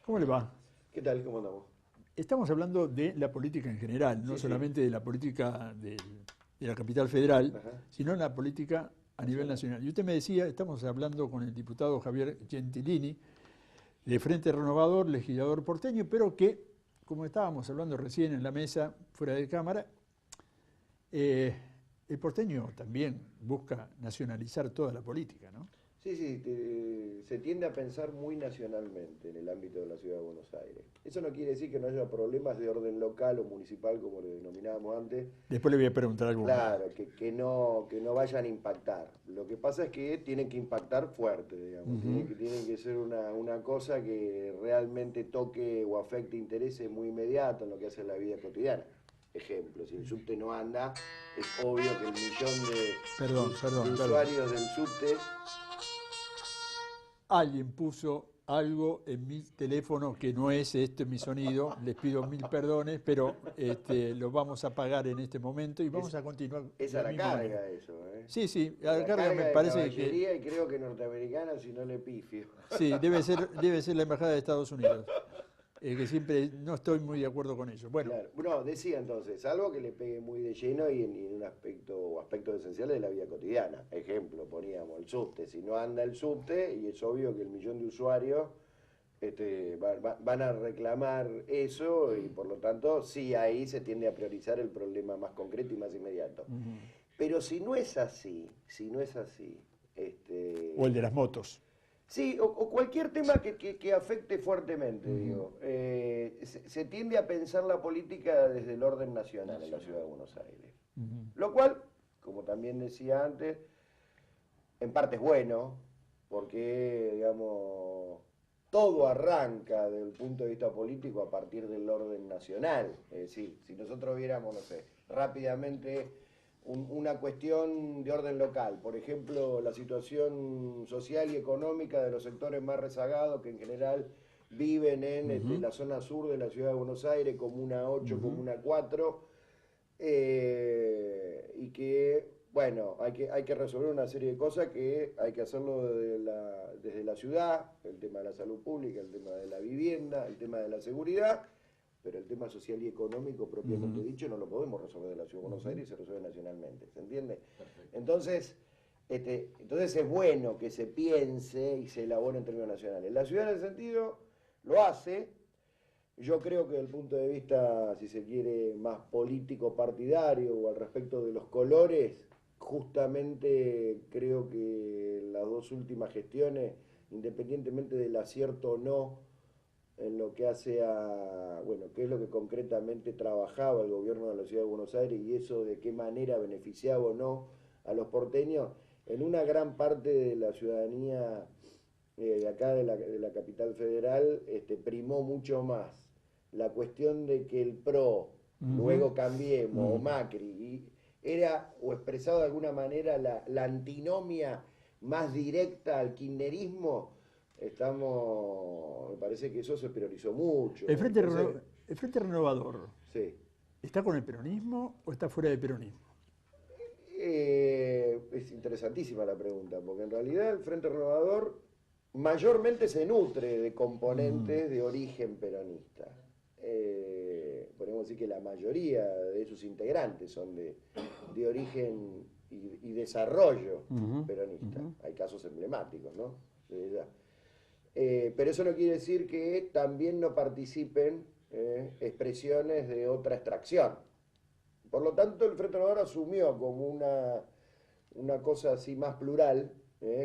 ¿Cómo le va? ¿Qué tal? ¿Cómo andamos? Estamos hablando de la política en general, no Sí, sí. solamente de la política de la capital federal, Ajá. sino la política a nivel nacional. Y usted me decía, estamos hablando con el diputado Javier Gentilini, de Frente Renovador, legislador porteño, pero que, como estábamos hablando recién en la mesa, fuera de cámara, eh, el porteño también busca nacionalizar toda la política, ¿no? Sí, sí, se tiende a pensar muy nacionalmente en el ámbito de la ciudad de Buenos Aires. Eso no quiere decir que no haya problemas de orden local o municipal, como lo denominábamos antes. Después le voy a preguntar alguno. Claro, que no vayan a impactar. Lo que pasa es que tienen que impactar fuerte, digamos. Ujú. Tienen que ser una cosa que realmente toque o afecte intereses muy inmediatos en lo que hace la vida cotidiana. Ejemplo, si el subte no anda, es obvio que el millón Perdón, de perdón, perdón. usuarios del subte. Alguien puso algo en mi teléfono que no es este mi sonido, les pido mil perdones, pero lo vamos a apagar en este momento y vamos Es, a continuar es de a la la misma manera. carga eso, ¿eh? Sí, sí, a A la la carga me carga de parece que caballería y creo que norteamericana si no le pifio. sí, debe ser la Embajada de Estados Unidos, que siempre no estoy muy de acuerdo con ello. Bueno, Claro. No, decía entonces, algo que le pegue muy de lleno y en un aspecto o aspectos esenciales de la vida cotidiana. Ejemplo, poníamos el subte. Si no anda el subte, y es obvio que el millón de usuarios van a reclamar eso y por lo tanto sí ahí se tiende a priorizar el problema más concreto y más inmediato. ujú. Pero si no es así, si no es así, O el de las motos. sí, o cualquier tema que afecte fuertemente, Ujú. digo. Se tiende a pensar la política desde el orden nacional en la ciudad de Buenos Aires. Ujú. Lo cual, como también decía antes, en parte es bueno, porque, digamos, todo arranca desde el punto de vista político a partir del orden nacional. Es decir, si nosotros viéramos, no sé, rápidamente una cuestión de orden local, por ejemplo, la situación social y económica de los sectores más rezagados que en general viven en Ujú. la zona sur de la ciudad de Buenos Aires, Comuna 8, Ujú. Comuna 4, y que, bueno, hay que resolver una serie de cosas que hay que hacerlo desde la ciudad, el tema de la salud pública, el tema de la vivienda, el tema de la seguridad, pero el tema social y económico propiamente Ujú. dicho no lo podemos resolver de la ciudad de Buenos Ujú. Aires y se resuelve nacionalmente, ¿se entiende? Entonces, entonces es bueno que se piense y se elabore en términos nacionales. La ciudad en ese sentido lo hace. Yo creo que desde el punto de vista, si se quiere, más político partidario o al respecto de los colores, justamente creo que las dos últimas gestiones, independientemente del acierto o no, en lo que hace a, bueno, qué es lo que concretamente trabajaba el gobierno de la Ciudad de Buenos Aires y eso de qué manera beneficiaba o no a los porteños, en una gran parte de la ciudadanía de acá de la capital federal primó mucho más la cuestión de que el PRO, Ujú. luego Cambiemos o Ujú. Macri, era o expresado de alguna manera la antinomia más directa al kirchnerismo, me parece que eso se priorizó mucho. Entonces, El Frente Renovador, sí. ¿está con el peronismo o está fuera del peronismo? Es interesantísima la pregunta, porque en realidad el Frente Renovador mayormente se nutre de Ujú. componentes de origen peronista. Podemos decir que la mayoría de sus integrantes son de origen y desarrollo Ujú. peronista. Ujú. Hay casos emblemáticos, ¿no? Desde ya. Pero eso no quiere decir que también no participen expresiones de otra extracción. Por lo tanto, el Frente Renovador asumió como una cosa así más plural,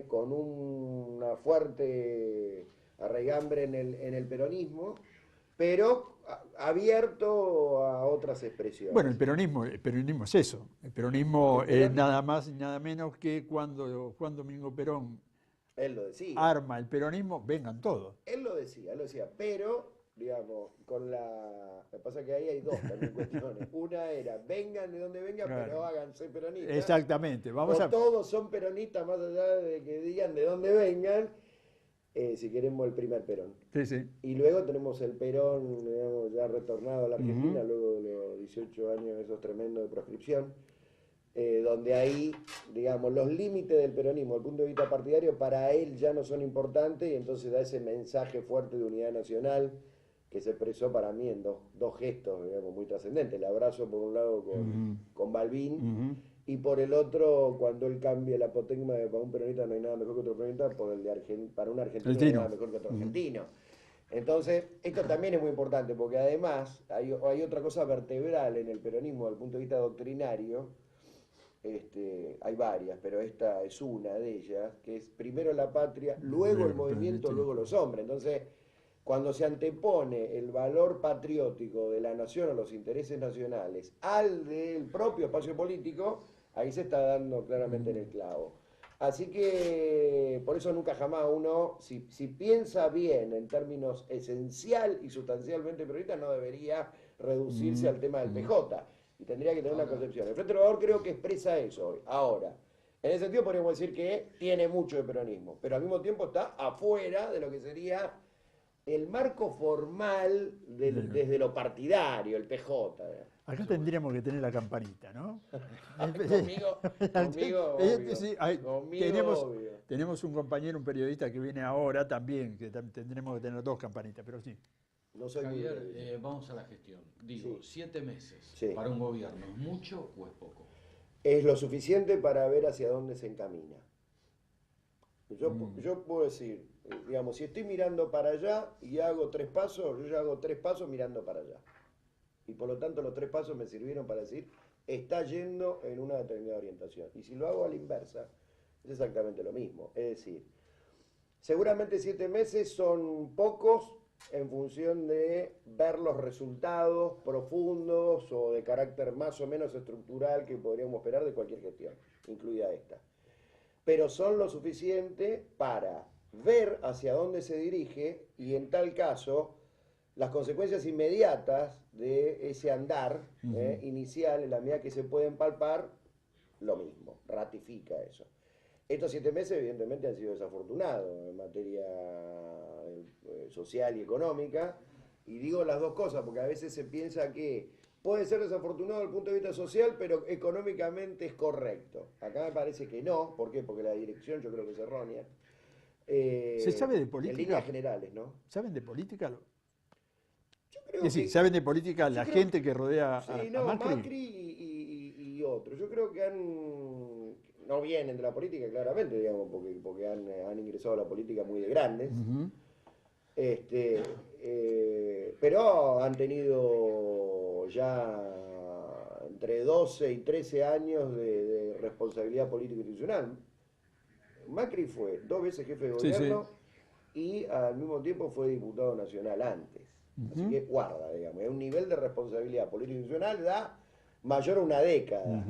con una fuerte arraigambre en el peronismo, pero abierto a otras Bueno, expresiones. el peronismo es eso. El peronismo El es peron, nada más y nada menos que cuando Juan Domingo Perón él lo decía, arma el peronismo, vengan todos. él lo decía, pero, digamos, con la... Lo que pasa es que ahí hay dos también cuestiones. Una era, vengan de donde vengan, pero Claro. háganse peronistas. Exactamente. Vamos O a. todos son peronistas, más allá de que digan de dónde vengan, si queremos el primer Perón. Sí, sí. Y luego tenemos el Perón, digamos, ya retornado a la Argentina, Ujú. luego de los 18 años esos tremendos de proscripción. donde ahí, digamos, los límites del peronismo, desde el punto de vista partidario, para él ya no son importantes y entonces da ese mensaje fuerte de unidad nacional que se expresó para mí en dos gestos, digamos, muy trascendentes. El abrazo por un lado con Balbín y por el otro, cuando él cambia la apotegma de para un peronista no hay nada mejor que otro peronista, por el de para un argentino no hay nada mejor que otro argentino. Entonces, esto también es muy importante, porque además hay otra cosa vertebral en el peronismo desde el punto de vista doctrinario. Hay varias, pero esta es una de ellas, que es primero la patria, luego el movimiento, luego los hombres. Entonces, cuando se antepone el valor patriótico de la nación o los intereses nacionales al del propio espacio político, ahí se está dando claramente en el clavo. Así que por eso nunca jamás uno, si piensa bien en términos esencial y sustancialmente peronistas, no debería reducirse al tema del PJ. Y tendría que tener una concepción. El Frente Renovador creo que expresa eso hoy. Ahora, en ese sentido podríamos decir que tiene mucho de peronismo, pero al mismo tiempo está afuera de lo que sería el marco formal desde lo partidario, el PJ. Acá tendríamos que tener la campanita, ¿no? Conmigo, Sí, tenemos un compañero, un periodista que viene ahora también, que tendremos que tener dos campanitas, pero sí. No soy Javier, vamos a la gestión. Digo, 7 meses para un gobierno, ¿es mucho o es poco? Es lo suficiente para ver hacia dónde se encamina. Yo puedo decir, digamos, si estoy mirando para allá y hago 3 pasos, yo ya hago 3 pasos mirando para allá. Y por lo tanto los 3 pasos me sirvieron para decir, está yendo en una determinada orientación. Y si lo hago a la inversa, es exactamente lo mismo. Es decir, seguramente 7 meses son pocos en función de ver los resultados profundos o de carácter más o menos estructural que podríamos esperar de cualquier gestión, incluida esta. Pero son lo suficiente para ver hacia dónde se dirige y en tal caso las consecuencias inmediatas de ese andar inicial, en la medida que se pueden palpar, lo mismo, ratifica eso. Estos 7 meses evidentemente han sido desafortunados en materia social y económica, y digo las dos cosas porque a veces se piensa que puede ser desafortunado desde el punto de vista social, pero económicamente es correcto. Acá me parece que no. ¿Por qué? Porque la dirección yo creo que es errónea. ¿Se sabe de política? En líneas generales, ¿no? ¿Saben de política? Yo creo que, ¿saben de política la gente que rodea a Macri? Macri y otros. Yo creo que no vienen de la política, claramente, digamos, porque han ingresado a la política muy de grandes. Pero han tenido ya entre 12 y 13 años de responsabilidad política institucional. Macri fue 2 veces jefe de gobierno y al mismo tiempo fue diputado nacional antes. Así que guarda, digamos, es un nivel de responsabilidad política institucional da mayor a una década.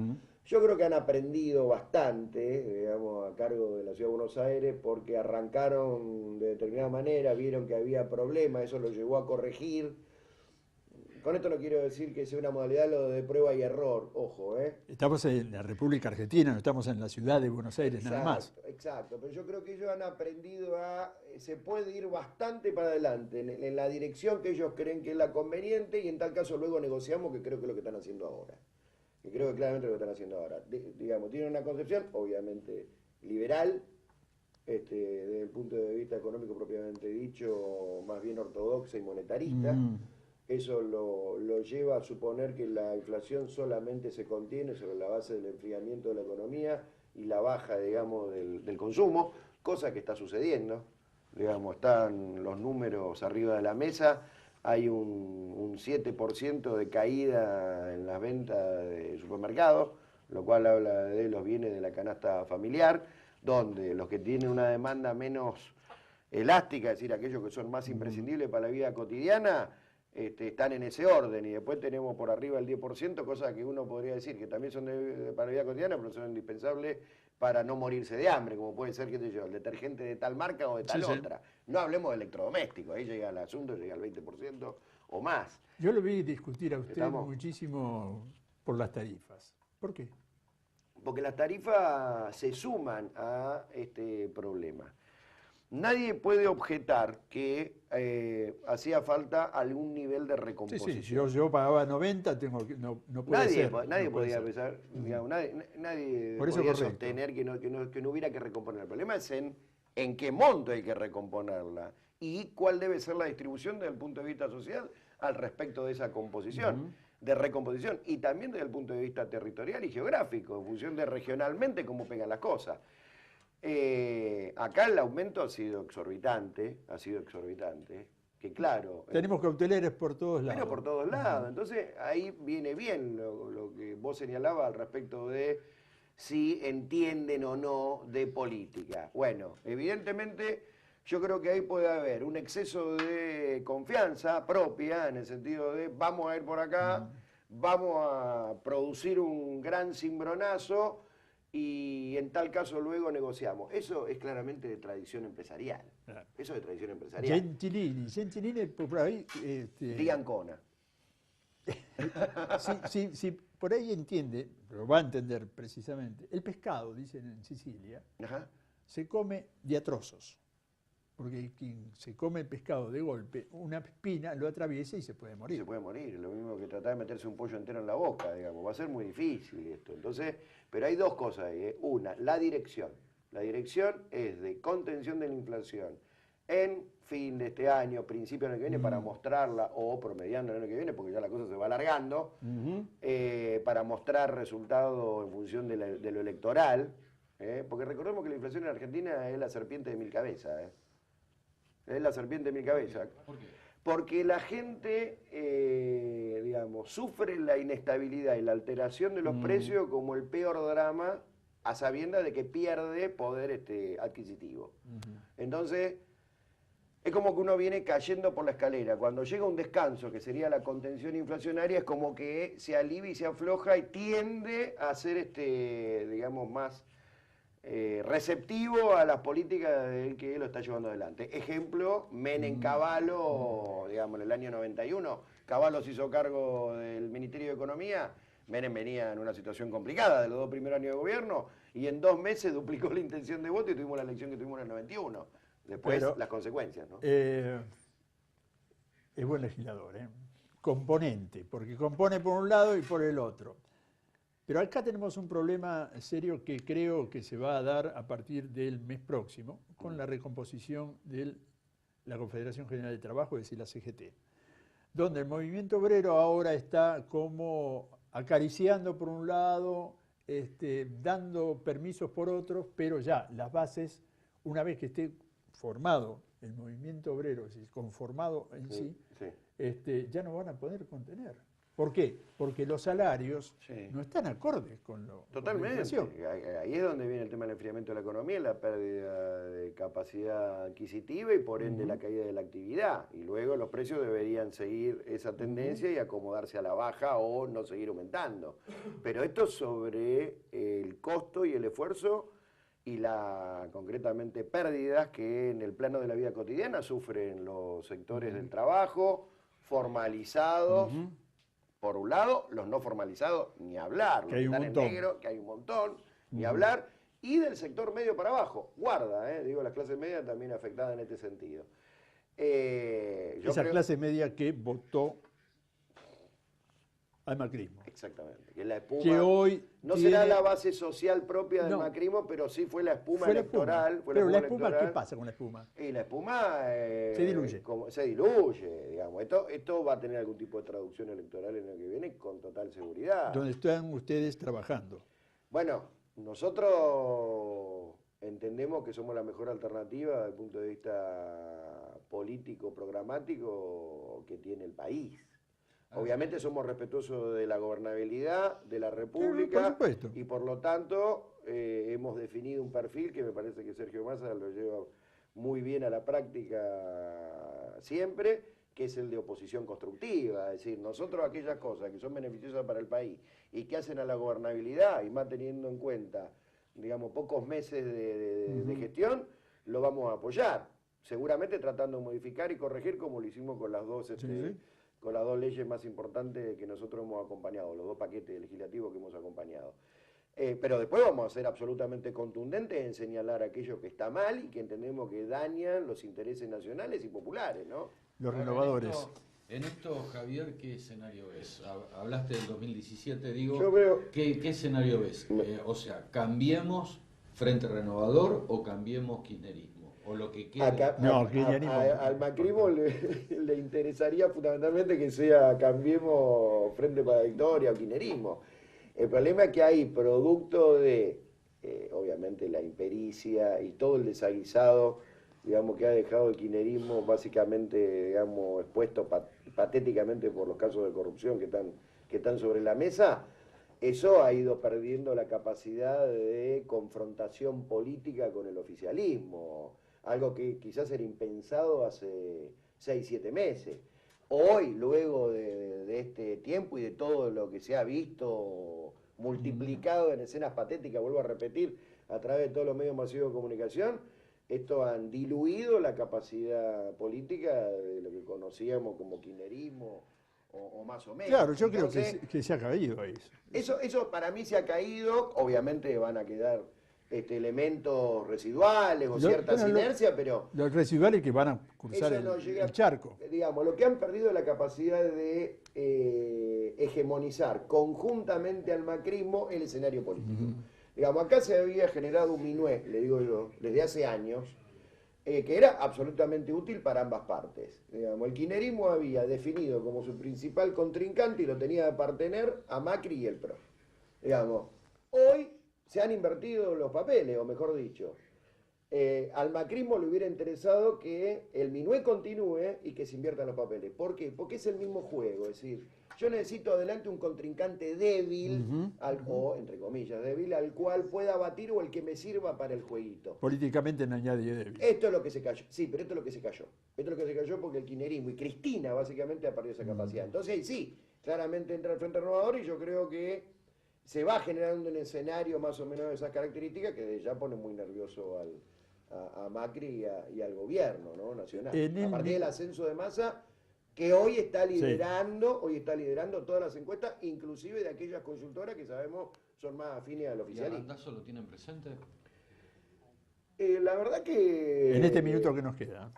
Yo creo que han aprendido bastante, digamos, a cargo de la Ciudad de Buenos Aires, porque arrancaron de determinada manera, vieron que había problemas, eso lo llevó a corregir. Con esto no quiero decir que sea una modalidad lo de prueba y error, ojo, Estamos en la República Argentina, no estamos en la Ciudad de Buenos Aires, nada más. Exacto, pero yo creo que ellos han aprendido se puede ir bastante para adelante, en la dirección que ellos creen que es la conveniente, y en tal caso luego negociamos, que creo que es lo que están haciendo ahora. Que creo que claramente lo que están haciendo ahora. Digamos, tienen una concepción, obviamente, liberal, desde el punto de vista económico propiamente dicho, más bien ortodoxa y monetarista. Eso lo lleva a suponer que la inflación solamente se contiene sobre la base del enfriamiento de la economía y la baja, digamos, del consumo, cosa que está sucediendo. Digamos, están los números arriba de la mesa. Hay un 7% de caída en las ventas de supermercados, lo cual habla de los bienes de la canasta familiar, donde los que tienen una demanda menos elástica, es decir, aquellos que son más imprescindibles para la vida cotidiana, están en ese orden. Y después tenemos por arriba el 10%, cosas que uno podría decir que también son para la vida cotidiana, pero son indispensables para no morirse de hambre, como puede ser, qué sé yo, el detergente de tal marca o de tal otra. No hablemos de electrodomésticos, ahí llega el asunto, llega al 20% o más. Yo lo vi discutir a usted muchísimo por las tarifas. ¿Por qué? Porque las tarifas se suman a este problema. nadie puede objetar que hacía falta algún nivel de recomposición. Sí, sí, yo pagaba 90, no puede ser. Nadie podía pensar, digamos, nadie podía sostener que no hubiera que recomponer. El problema es en qué monto hay que recomponerla y cuál debe ser la distribución desde el punto de vista social al respecto de esa composición, de recomposición, y también desde el punto de vista territorial y geográfico, en función de regionalmente cómo pegan las cosas. Acá el aumento ha sido exorbitante, que claro... Tenemos cauteleres por todos lados. Pero por todos lados, entonces ahí viene bien lo que vos señalabas al respecto de si entienden o no de política. Bueno, evidentemente yo creo que ahí puede haber un exceso de confianza propia, en el sentido de vamos a ir por acá, vamos a producir un gran cimbronazo, y en tal caso luego negociamos. Eso es claramente de tradición empresarial. Claro. Eso es de tradición empresarial. Gentilini por ahí... Di Ancona. Si por ahí entiende, lo va a entender precisamente, el pescado, dicen en Sicilia, se come de a trozos. Porque quien se come el pescado de golpe, una espina lo atraviesa y se puede morir. Se puede morir, lo mismo que tratar de meterse un pollo entero en la boca, digamos. Va a ser muy difícil esto. Entonces, pero hay dos cosas ahí, ¿eh? Una, la dirección. La dirección es de contención de la inflación en fin de este año, principio del año que viene, para mostrarla, o promediando el año que viene, porque ya la cosa se va alargando, para mostrar resultados en función de lo electoral, porque recordemos que la inflación en Argentina es la serpiente de 1000 cabezas, Es la serpiente de 1000 cabezas. ¿Por qué? Porque la gente, digamos, sufre la inestabilidad y la alteración de los precios como el peor drama, a sabiendas de que pierde poder adquisitivo. Entonces, es como que uno viene cayendo por la escalera. Cuando llega un descanso, que sería la contención inflacionaria, es como que se alivia y se afloja y tiende a ser, digamos, más... receptivo a las políticas del que lo está llevando adelante. Ejemplo, Menem Cavallo, digamos, en el año 91, Cavallo se hizo cargo del Ministerio de Economía, Menem venía en una situación complicada de los 2 primeros años de gobierno, y en 2 meses duplicó la intención de voto y tuvimos la elección que tuvimos en el 91. Después, pero, las consecuencias, ¿no? Es buen legislador, componente, porque compone por un lado y por el otro. Pero acá tenemos un problema serio que creo que se va a dar a partir del mes próximo con la recomposición de la Confederación General de Trabajo, es decir, la CGT, donde el movimiento obrero ahora está como acariciando por un lado, dando permisos por otros, pero ya las bases, una vez que esté formado el movimiento obrero, es decir, conformado en sí, ya no van a poder contener. ¿Por qué? Porque los salarios no están acordes con Totalmente. Con la inflación. Ahí es donde viene el tema del enfriamiento de la economía, la pérdida de capacidad adquisitiva y por ende la caída de la actividad. Y luego los precios deberían seguir esa tendencia y acomodarse a la baja o no seguir aumentando. Pero esto sobre el costo y el esfuerzo y concretamente pérdidas que en el plano de la vida cotidiana sufren los sectores del trabajo, formalizados. Por un lado, los no formalizados, ni hablar, los que están en negro, que hay un montón, ni hablar, y del sector medio para abajo, guarda, digo, las clases medias también afectadas en este sentido. Esa clase media que votó al macrismo. Exactamente, que es la espuma, que hoy no será la base social propia del macrismo, pero sí fue la espuma electoral. Pero la espuma, ¿qué pasa con la espuma? Y la espuma se diluye. Se diluye, digamos. Esto va a tener algún tipo de traducción electoral en el que viene con total seguridad. ¿Dónde están ustedes trabajando? Bueno, nosotros entendemos que somos la mejor alternativa desde el punto de vista político, programático que tiene el país. Obviamente somos respetuosos de la gobernabilidad de la República y por lo tanto hemos definido un perfil que me parece que Sergio Massa lo lleva muy bien a la práctica siempre, que es el de oposición constructiva. Es decir, nosotros aquellas cosas que son beneficiosas para el país y que hacen a la gobernabilidad y más teniendo en cuenta, digamos, pocos meses de gestión, lo vamos a apoyar. Seguramente tratando de modificar y corregir como lo hicimos con las dos... con las 2 leyes más importantes que nosotros hemos acompañado, los 2 paquetes legislativos que hemos acompañado. Pero después vamos a ser absolutamente contundentes en señalar aquello que está mal y que entendemos que dañan los intereses nacionales y populares, ¿no? Los renovadores. En esto, Javier, ¿qué escenario ves? Hablaste del 2017, digo, Yo veo... ¿qué escenario ves? O sea, ¿cambiemos Frente Renovador o cambiemos kirchnerismo? O lo que quede. Al macrismo le interesaría fundamentalmente que sea cambiemos Frente para la Victoria o kirchnerismo. El problema es que hay producto de, obviamente, la impericia y todo el desaguisado, digamos, que ha dejado el kirchnerismo básicamente, digamos, expuesto patéticamente por los casos de corrupción que están sobre la mesa. Eso ha ido perdiendo la capacidad de confrontación política con el oficialismo, algo que quizás era impensado hace 6, 7 meses. Hoy, luego de este tiempo y de todo lo que se ha visto multiplicado en escenas patéticas, vuelvo a repetir, a través de todos los medios masivos de comunicación, esto han diluido la capacidad política de lo que conocíamos como kirchnerismo o más o menos. Claro, yo creo que se ha caído ahí. Eso para mí se ha caído, obviamente van a quedar elementos residuales o ciertas inercias, pero... Los residuales que van a cruzar el charco. Digamos, lo que han perdido es la capacidad de hegemonizar conjuntamente al macrismo el escenario político. Digamos, acá se había generado un minué, le digo yo, desde hace años, que era absolutamente útil para ambas partes. Digamos, el kirchnerismo había definido como su principal contrincante y lo tenía de partener a Macri y el PRO. Digamos, hoy se han invertido los papeles, o mejor dicho, al macrismo le hubiera interesado que el minué continúe y que se inviertan los papeles. ¿Por qué? Porque es el mismo juego, es decir, yo necesito adelante un contrincante débil, o entre comillas débil, al cual pueda batir o el que me sirva para el jueguito. Políticamente nadie débil. Esto es lo que se cayó, sí, pero esto es lo que se cayó. Esto es lo que se cayó porque el kirchnerismo y Cristina básicamente ha perdido esa capacidad. Entonces ahí sí, claramente entra el Frente Renovador y yo creo que se va generando un escenario más o menos de esas características que ya pone muy nervioso a Macri y al gobierno, ¿no?, nacional. A partir del ascenso de Massa, que hoy está liderando todas las encuestas, inclusive de aquellas consultoras que sabemos son más afines al oficialismo. ¿Y a Randazzo lo tienen presente? La verdad que... En este minuto que nos queda.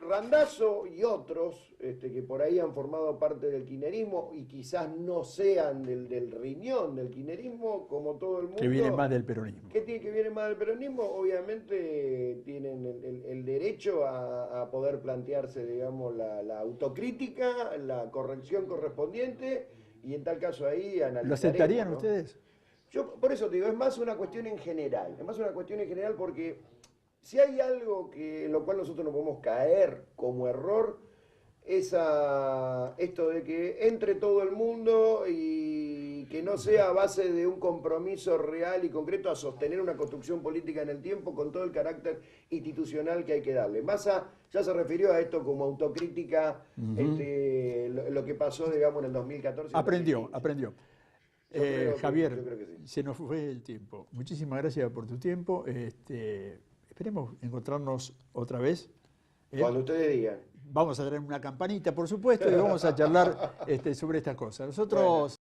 Randazzo y otros que por ahí han formado parte del kirchnerismo y quizás no sean del riñón del kirchnerismo, como todo el mundo. Que viene más del peronismo. Que viene más del peronismo, obviamente tienen el derecho a poder plantearse, digamos, la autocrítica, la corrección correspondiente y en tal caso ahí analizar. ¿Lo aceptarían ustedes? Yo por eso te digo, es más una cuestión en general. Es más una cuestión en general porque si hay algo en lo cual nosotros no podemos caer como error, es esto de que entre todo el mundo y que no sea a base de un compromiso real y concreto a sostener una construcción política en el tiempo con todo el carácter institucional que hay que darle. Massa ya se refirió a esto como autocrítica, lo que pasó, digamos, en el 2014. Aprendió. Javier, yo creo que sí. Se nos fue el tiempo. Muchísimas gracias por tu tiempo. Esperemos encontrarnos otra vez. Cuando ustedes digan. Vamos a traer una campanita, por supuesto, y vamos a charlar sobre estas cosas. Nosotros... Bueno.